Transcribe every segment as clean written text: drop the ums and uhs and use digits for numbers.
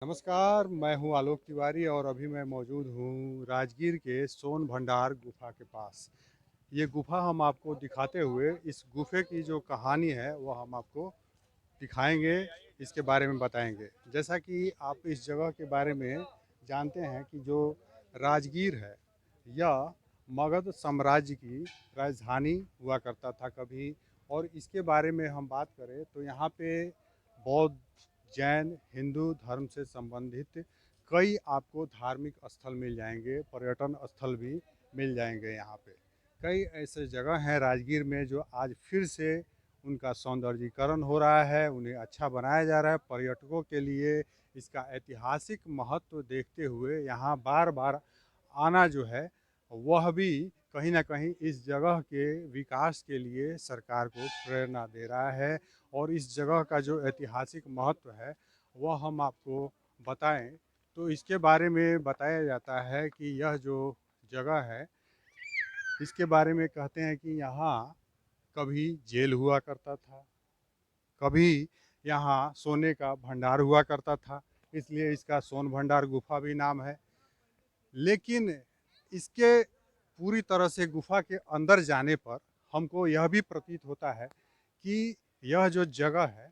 नमस्कार, मैं हूं आलोक तिवारी और अभी मैं मौजूद हूं राजगीर के सोन भंडार गुफा के पास। ये गुफा हम आपको दिखाते हुए इस गुफे की जो कहानी है वो हम आपको दिखाएंगे, इसके बारे में बताएंगे। जैसा कि आप इस जगह के बारे में जानते हैं कि जो राजगीर है यह मगध साम्राज्य की राजधानी हुआ करता था कभी। और इसके बारे में हम बात करें तो यहाँ पे बौद्ध, जैन, हिंदू धर्म से संबंधित कई आपको धार्मिक स्थल मिल जाएंगे, पर्यटन स्थल भी मिल जाएंगे। यहाँ पे कई ऐसे जगह हैं राजगीर में जो आज फिर से उनका सौंदर्यीकरण हो रहा है, उन्हें अच्छा बनाया जा रहा है। पर्यटकों के लिए इसका ऐतिहासिक महत्व देखते हुए यहाँ बार बार आना जो है वह भी कहीं ना कहीं इस जगह के विकास के लिए सरकार को प्रेरणा दे रहा है। और इस जगह का जो ऐतिहासिक महत्व है वह हम आपको बताएं तो इसके बारे में बताया जाता है कि यह जो जगह है इसके बारे में कहते हैं कि यहाँ कभी जेल हुआ करता था, कभी यहाँ सोने का भंडार हुआ करता था, इसलिए इसका सोन भंडार गुफा भी नाम है। लेकिन इसके पूरी तरह से गुफा के अंदर जाने पर हमको यह भी प्रतीत होता है कि यह जो जगह है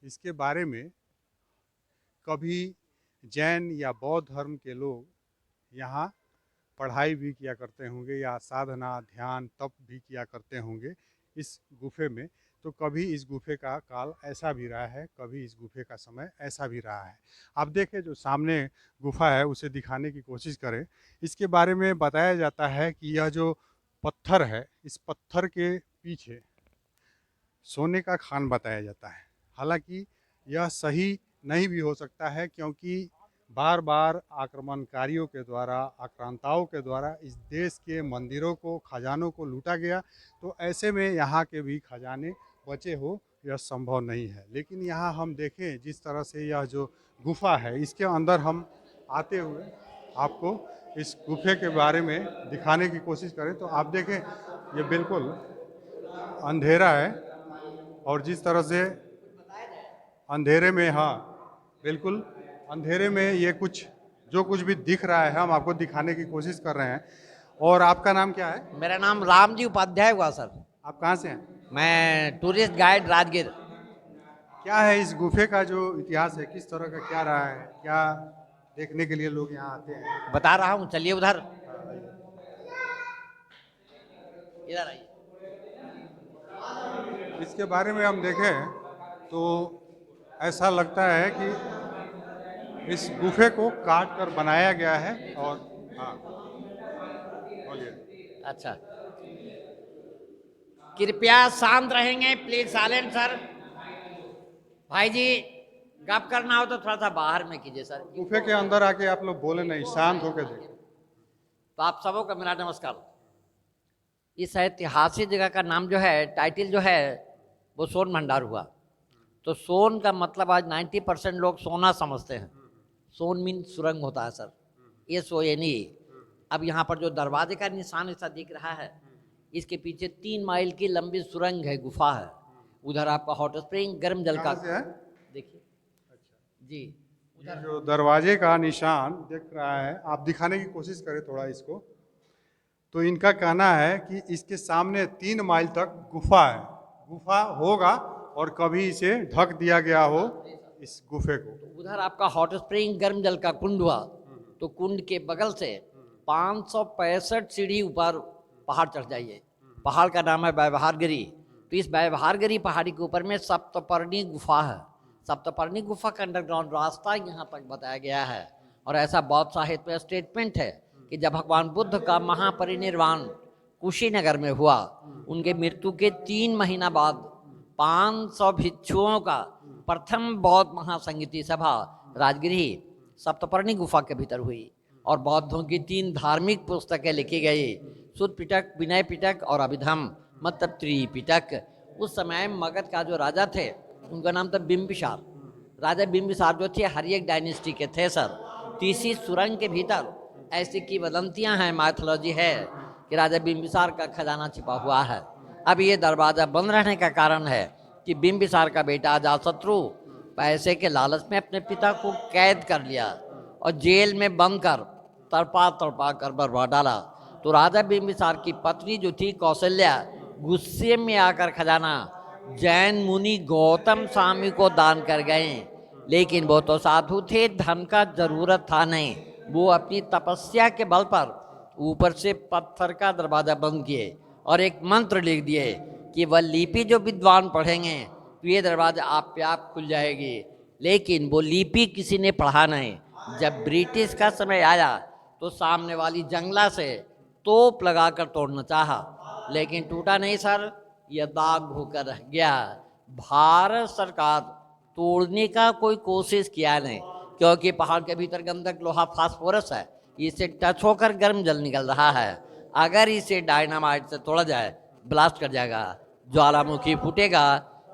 इसके बारे में कभी जैन या बौद्ध धर्म के लोग यहाँ पढ़ाई भी किया करते होंगे या साधना, ध्यान, तप भी किया करते होंगे इस गुफे में। तो कभी इस गुफे का काल ऐसा भी रहा है, कभी इस गुफे का समय ऐसा भी रहा है। आप देखें जो सामने गुफा है उसे दिखाने की कोशिश करें। इसके बारे में बताया जाता है कि यह जो पत्थर है इस पत्थर के पीछे सोने का खान बताया जाता है। हालांकि यह सही नहीं भी हो सकता है क्योंकि बार बार आक्रमणकारियों के द्वारा, आक्रांताओं के द्वारा इस देश के मंदिरों को, खजानों को लूटा गया। तो ऐसे में यहाँ के भी खजाने बचे हो यह संभव नहीं है। लेकिन यहाँ हम देखें जिस तरह से यह जो गुफा है इसके अंदर हम आते हुए आपको इस गुफे के बारे में दिखाने की कोशिश करें तो आप देखें ये बिल्कुल अंधेरा है। और जिस तरह से अंधेरे में, हाँ बिल्कुल अंधेरे में ये कुछ जो कुछ भी दिख रहा है हम आपको दिखाने की कोशिश कर रहे हैं। और आपका नाम क्या है? मेरा नाम रामजी उपाध्याय हुआ सर। आप कहाँ से हैं? मैं टूरिस्ट गाइड राजगीर। क्या है इस गुफे का जो इतिहास है, किस तरह का क्या रहा है, क्या देखने के लिए लोग यहाँ आते हैं? बता रहा हूँ, चलिए उधर, हाँ, आइए। इधर आइए। इसके बारे में हम देखें तो ऐसा लगता है कि इस गुफे को काट कर बनाया गया है। और हाँ बोलिए। अच्छा, कृपया शांत रहेंगे, प्लीज साइलेंट सर। भाई जी, गप करना हो तो थोड़ा सा बाहर में कीजिए सर। गुफे के अंदर आके आप लोग बोले नहीं, शांत होकर देखिए। तो आप सबों का मेरा नमस्कार। इस ऐतिहासिक जगह का नाम जो है, टाइटल जो है वो सोन भंडार हुआ। तो सोन का मतलब आज 90% लोग सोना समझते हैं। सोन मीन सुरंग होता है सर, ये सोयनी। अब यहाँ पर जो दरवाजे का निशान ऐसा दिख रहा है, इसके पीछे 3 माइल की लंबी सुरंग है, गुफा है। उधर आपका हॉट स्प्रिंग गर्म जल का कहाँ से है? देखिए जी। ये जो दरवाजे का निशान दिख रहा है आप दिखाने की कोशिश करें थोड़ा इसको। तो इनका कहना है कि इसके सामने 3 माइल तक गुफा है, गुफा होगा और कभी इसे ढक दिया गया हो इस गुफे को। तो उधर आपका हॉट स्प्रिंग गर्म जल का कुंड हुआ। तो कुंड के बगल से 565 सीढ़ी ऊपर पहाड़ चढ़ जाइए। पहाड़ का नाम है व्यवहारगिरी। तो इस व्यवहारगिरी पहाड़ी के ऊपर में सप्तपर्णी गुफा है। सप्तपर्णी गुफा का अंडरग्राउंड रास्ता यहाँ तक बताया गया है। और ऐसा बौद्ध साहित्य में स्टेटमेंट है कि जब भगवान बुद्ध का महापरिनिर्वाण कुशीनगर में हुआ, उनके मृत्यु के 3 महीना बाद 500 भिक्षुओं का प्रथम बौद्ध महासंगीति सभा राजगिरी सप्तपर्णी गुफा के भीतर हुई। और बौद्धों की 3 धार्मिक पुस्तकें लिखी गई, सुद पिटक, विनय पिटक और अभिधम, मतलब त्रिपिटक। उस समय मगध का जो राजा थे उनका नाम था बिम्बिसार। राजा बिम्बिसार जो थे हरियक डायनेस्टी के थे सर। तीसरी सुरंग के भीतर ऐसी की वदंतियाँ हैं, माइथोलॉजी है कि राजा बिम्बिसार का खजाना छिपा हुआ है। अब ये दरवाज़ा बंद रहने का कारण है कि बिम्बिसार का बेटा अजातशत्रु पैसे के लालच में अपने पिता को कैद कर लिया और जेल में बंद कर तड़पा तड़पा कर बरवा डाला। तो राजा बिंबिसार की पत्नी जो थी कौशल्या, गुस्से में आकर खजाना जैन मुनि गौतम स्वामी को दान कर गए। लेकिन वो तो साधु थे, धन का जरूरत था नहीं। वो अपनी तपस्या के बल पर ऊपर से पत्थर का दरवाजा बंद किए और एक मंत्र लिख दिए कि वह लिपि जो विद्वान पढ़ेंगे तो ये दरवाजा आप पे आप खुल जाएगी। लेकिन वो लिपि किसी ने पढ़ा नहीं। जब ब्रिटिश का समय आया तो सामने वाली जंगला से तोप लगाकर तोड़ना चाहा, लेकिन टूटा नहीं सर, यह दाग होकर रह गया। भारत सरकार तोड़ने का कोई कोशिश किया नहीं, क्योंकि पहाड़ के भीतर गंधक लोहा फास्फोरस है, इसे टच होकर गर्म जल निकल रहा है। अगर इसे डायनामाइट से तोड़ा जाए ब्लास्ट कर जाएगा, ज्वालामुखी फूटेगा,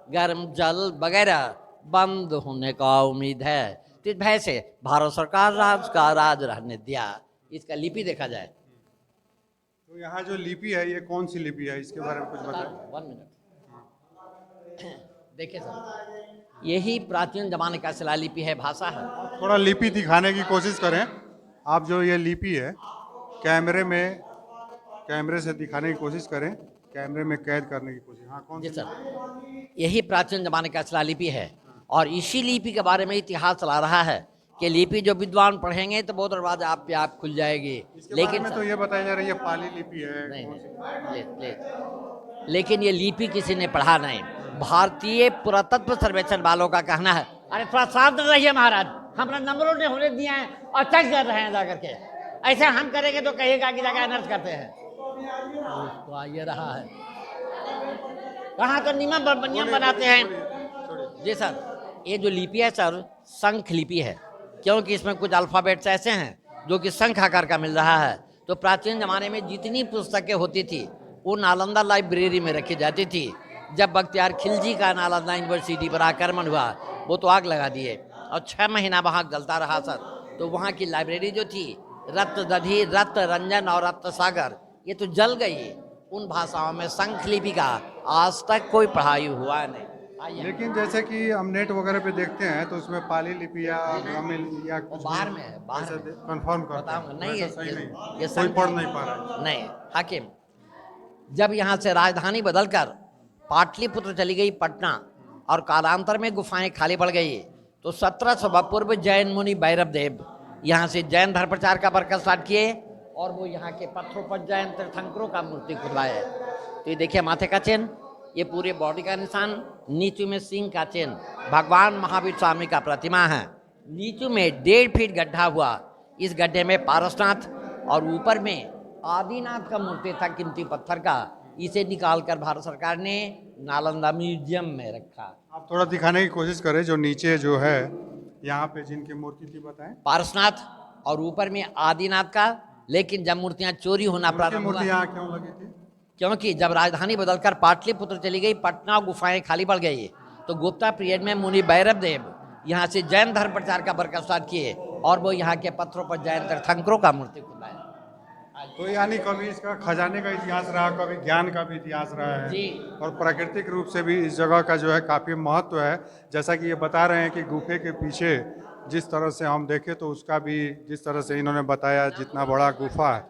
गर्म जल वगैरह बंद होने का उम्मीद है। तो इस भय से भारत सरकार राज का राज रहने दिया। इसका लिपि देखा जाए तो यहाँ जो लिपि है ये कौन सी लिपि है, इसके बारे में कुछ बताएं। 1 मिनट देखिए सर, यही प्राचीन जमाने का शिलालिपि है, भाषा है। थोड़ा लिपि दिखाने की कोशिश करें आप। जो ये लिपि है कैमरे से दिखाने की कोशिश करें, कैमरे में कैद करने की कोशिश। हाँ, कौन जी सी? सर, यही प्राचीन जमाने का शिलालिपि है और इसी लिपि के बारे में इतिहास चला रहा है कि लिपि जो विद्वान पढ़ेंगे तो वो दरवाजा आप पे आप खुल जाएगी। इसके बारे लेकिन में तो ये बताया जा रहा है ये पाली लिपि है। नहीं कौन सी? लेकिन ये लिपि किसी ने पढ़ा नहीं। भारतीय पुरातत्व सर्वेक्षण वालों का कहना है, अरे थोड़ा सावधान रहिए महाराज, हमारा नंबरों ने होने दिए हैं और चेक कर रहे हैं जाकर के। ऐसे हम करेंगे तो कहिएगा कि जाकर अनर्थ करते हैं। तो ये रहा है, कहाँ तो नियम बनाते हैं। जी सर, ये जो लिपि है सर, शंख लिपि है, क्योंकि इसमें कुछ अल्फ़ाबेट्स ऐसे हैं जो कि शंख आकार का मिल रहा है। तो प्राचीन ज़माने में जितनी पुस्तकें होती थी वो नालंदा लाइब्रेरी में रखी जाती थी। जब बख्तियार खिलजी का नालंदा यूनिवर्सिटी पर आक्रमण हुआ, वो तो आग लगा दिए और 6 महीना वहाँ जलता रहा सर। तो वहाँ की लाइब्रेरी जो थी, रत्न दधी, रत्न रंजन और रत्न सागर, ये तो जल गई। उन भाषाओं में शंख लिपि का आज तक कोई पढ़ाई हुआ नहीं। लेकिन जैसे कि हम नेट वगैरह पे देखते हैं तो उसमें पाली लिपि या ग्रामीण या कुछ बाहर में है, बाहर में कंफर्म करते हैं। बताऊंगा। नहीं, वैसा सही नहीं, ये कोई संख्या पढ़ नहीं पा रहा है। नहीं। हाकिम, जब यहाँ से राजधानी बदलकर पाटलिपुत्र चली गई पटना और कालांतर में गुफाएं खाली पड़ गई, तो 1700 पूर्व जैन मुनि भैरव देव यहाँ से जैन धर्म प्रचार का बरकत स्टार्ट किए और वो यहाँ के पत्थरों पर जैन तीर्थंकरों का मूर्ति खुदवाए। तो ये देखिए माथे का चिन्ह, ये पूरे बॉडी का निशान, नीचू में सिंह का चिन्ह, भगवान महावीर स्वामी का प्रतिमा है। नीचू में 1.5 फीट गड्ढा हुआ, इस गड्ढे में पारसनाथ और ऊपर में आदिनाथ का मूर्ति था कीमती पत्थर का। इसे निकालकर भारत सरकार ने नालंदा म्यूजियम में रखा। आप थोड़ा दिखाने की कोशिश करें जो नीचे जो है यहाँ पे जिनकी मूर्ति थी, बताएं। पारसनाथ और ऊपर में आदिनाथ का। लेकिन जब मूर्तियां चोरी होना प्रारंभ मूर्ति हुआ, यहाँ क्यों लगी थी? क्योंकि जब राजधानी बदलकर पाटलिपुत्र चली गई, पटना गुफाएं खाली पड़ गई, तो गुप्ता पीरियड में मुनि भैरव देव यहाँ से जैन धर्म प्रचार का बरकत स्टार्ट किए और वो यहाँ के पत्थरों पर जैन तीर्थंकरों का मूर्ति खुदवाए। तो यानी कभी इसका खजाने का इतिहास रहा, कभी ज्ञान का भी इतिहास रहा है जी। और प्राकृतिक रूप से भी इस जगह का जो है काफ़ी महत्व है। जैसा कि ये बता रहे हैं कि गुफे के पीछे जिस तरह से हम देखें तो उसका भी, जिस तरह से इन्होंने बताया, जितना बड़ा गुफा है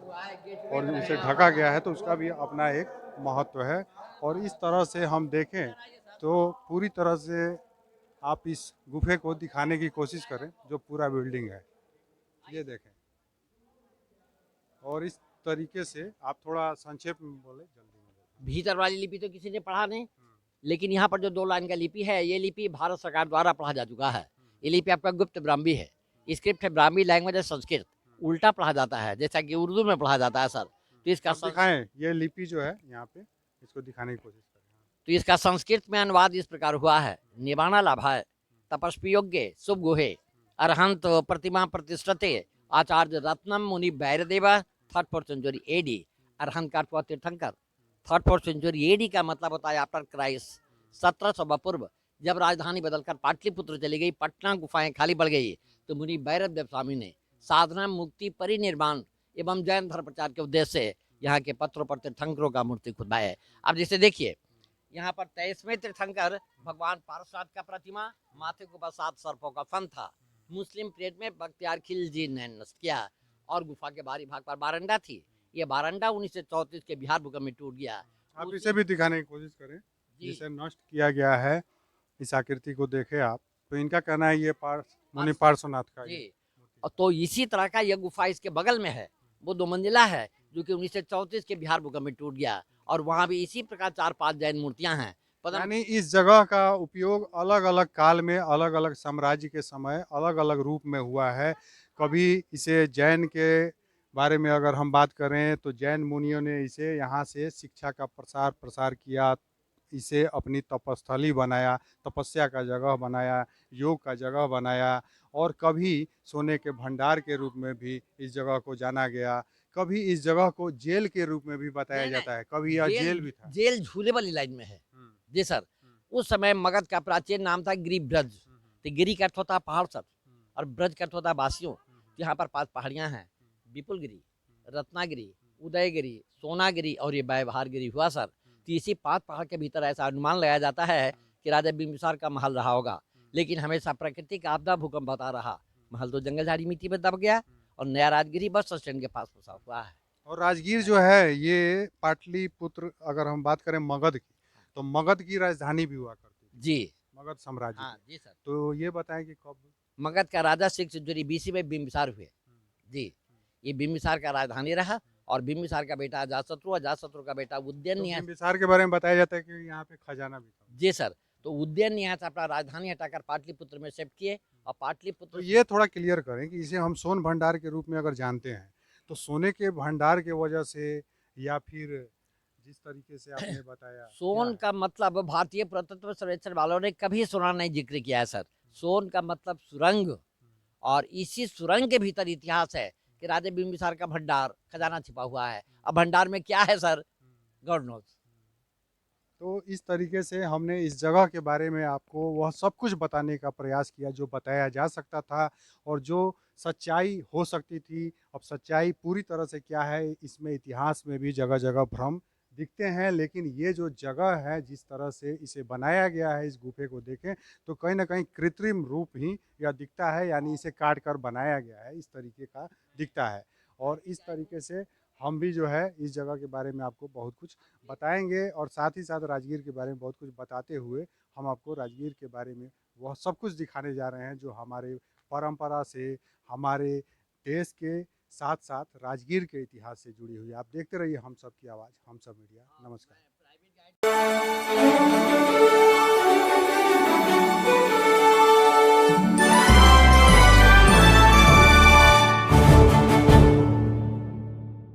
और उसे ढका गया है तो उसका भी अपना एक महत्व है। और इस तरह से हम देखें तो पूरी तरह से आप इस गुफे को दिखाने की कोशिश करें, जो पूरा बिल्डिंग है ये देखें। और इस तरीके से आप थोड़ा संक्षेप में बोले, जल्दी में। भीतर वाली लिपि तो किसी ने पढ़ा नहीं, लेकिन यहाँ पर जो 2 लाइन का लिपि है, ये लिपि भारत सरकार द्वारा पढ़ा जा चुका है। ये लिपि आपका गुप्त ब्राह्मी है, स्क्रिप्ट है ब्राह्मी, लैंग्वेज है संस्कृत, उल्टा पढ़ा जाता है जैसा कि उर्दू में पढ़ा जाता है सर। तो इसका दिखाएं, ये लिपि जो है यहाँ पे, इसको दिखाने की कोशिश करें। तो इसका संस्कृत में अनुवाद इस प्रकार हुआ है, निबाना लाभाय तपस्वी योग्य शुभ गुहे अरहंत प्रतिमा प्रतिष्ठते आचार्य रत्नम मुनि भैरदेवा 3rd 4th century AD. Arhant का अर्थ तीर्थंकर। 3rd 4th सेंचुरी एडी का मतलब होता है आफ्टर क्राइस्ट। 1700 पूर्व जब राजधानी बदलकर पाटलिपुत्र चली गई, पटना गुफाएं खाली पड़ गई, तो मुनि भैरव देव स्वामी ने साधना मुक्ति परिनिर्वाण एवं जैन धर्म प्रचार के उद्देश्य से यहाँ के पत्थरों पर तीर्थंकरों का मूर्ति खुदवाया है। अब जैसे देखिए, यहाँ पर 23वें तीर्थंकर भगवान पार्श्वनाथ का प्रतिमा, माथे के ऊपर 7 सर्पों का फन था। मुस्लिम पीरियड में बख्तियार खिलजी ने नष्ट किया और गुफा के बाहरी भाग पर बारंडा थी। ये बारंडा 1934 के बिहार भूकंप में टूट गया। आप उसी- इसे भी दिखाने की कोशिश करें, जी जिसे नष्ट किया गया है। इस आकृति को देखें आप, तो इनका कहना है ये मुनि पार्श्व- पार्श्वनाथ का जी ये और तो इसी तरह का यह गुफा इसके बगल में है, वो 2 मंजिला है, जो कि 1934 के बिहार भूकंप में टूट गया। और वहाँ भी इसी प्रकार 4-5 जैन मूर्तियां हैं। पदम यानी इस जगह का उपयोग अलग अलग काल में अलग अलग साम्राज्य के समय अलग अलग रूप में हुआ है। कभी इसे जैन के बारे में अगर हम बात करें तो जैन मुनियों ने इसे यहाँ से शिक्षा का प्रसार प्रसार किया, इसे अपनी तपस्थली बनाया, तपस्या का जगह बनाया, योग का जगह बनाया। और कभी सोने के भंडार के रूप में भी इस जगह को जाना गया। कभी इस जगह को जेल के रूप में भी बताया नहीं, नहीं, जाता है, कभी यह जेल भी था। जेल झूले वाली लाइन में है। हम्म, जी सर, हम्म, उस समय मगध का प्राचीन नाम था गिरिब्रज। हम्म, तो गिरी का अर्थ होता है पहाड़ सर, हम्म, और ब्रज का अर्थ होता है वासियों। हम्म, तो यहाँ पर 5 पहाड़ियाँ हैं, विपुलगिरी, रत्नागिरी, उदयगिरी, सोनागिरी और ये व्यवहारगिरी हुआ सर। तो इसी 5 पहाड़ के भीतर ऐसा अनुमान लगाया जाता है कि राजा बिंबिसार का महल रहा होगा। लेकिन हमेशा प्राकृतिक आपदा भूकंप बता रहा, महल तो जंगल झाड़ी मिट्टी में दब गया और नया राजगिरी बस स्टैंड के पास बसा हुआ है। और राजगीर जो है ये पाटलिपुत्र, अगर हम बात करें मगध की, तो मगध की राजधानी भी हुआ करती थी, जी मगध साम्राज्य हाँ की। जी सर, तो ये बताएं कि कब। मगध का राजा 6 सेंचुरी बीसी में बिंबिसार हुए। जी, ये बिंबिसार का राजधानी रहा और बिंबिसार का बेटा अजातशत्रु, अजातशत्रु का बेटा तो उदयन। बिंबिसार के बारे में बताया जाता है कि यहाँ पे खजाना भी था। जी सर, तो उज्जैन यहाँ से अपना राजधानी हटाकर पाटलिपुत्र में शिफ्ट किए और तो पाटलिपुत्र ये थोड़ा क्लियर करें कि इसे हम सोन भंडार के रूप में अगर जानते हैं, तो सोने के भंडार के वजह से, या फिर जिस तरीके से आपने बताया क्या सोन है? का मतलब भारतीय पुरातत्व सर्वेक्षण वालों ने कभी सुना नहीं जिक्र किया है सर। सोन का मतलब सुरंग, और इसी सुरंग के भीतर इतिहास है कि राजा बिंबिसार का भंडार खजाना छिपा हुआ है। अब भंडार में क्या है सर, गॉड नोज। तो इस तरीके से हमने इस जगह के बारे में आपको वह सब कुछ बताने का प्रयास किया जो बताया जा सकता था, और जो सच्चाई हो सकती थी। अब सच्चाई पूरी तरह से क्या है, इसमें इतिहास में भी जगह जगह भ्रम दिखते हैं, लेकिन ये जो जगह है, जिस तरह से इसे बनाया गया है, इस गुफे को देखें तो कहीं ना कहीं कृत्रिम रूप ही यह दिखता है, यानी इसे काट कर बनाया गया है, इस तरीके का दिखता है। और इस तरीके से हम भी जो है इस जगह के बारे में आपको बहुत कुछ बताएंगे, और साथ ही साथ राजगीर के बारे में बहुत कुछ बताते हुए हम आपको राजगीर के बारे में वह सब कुछ दिखाने जा रहे हैं जो हमारे परंपरा से, हमारे देश के साथ साथ राजगीर के इतिहास से जुड़ी हुई है। आप देखते रहिए हम सब की आवाज़, हम सब मीडिया। नमस्कार।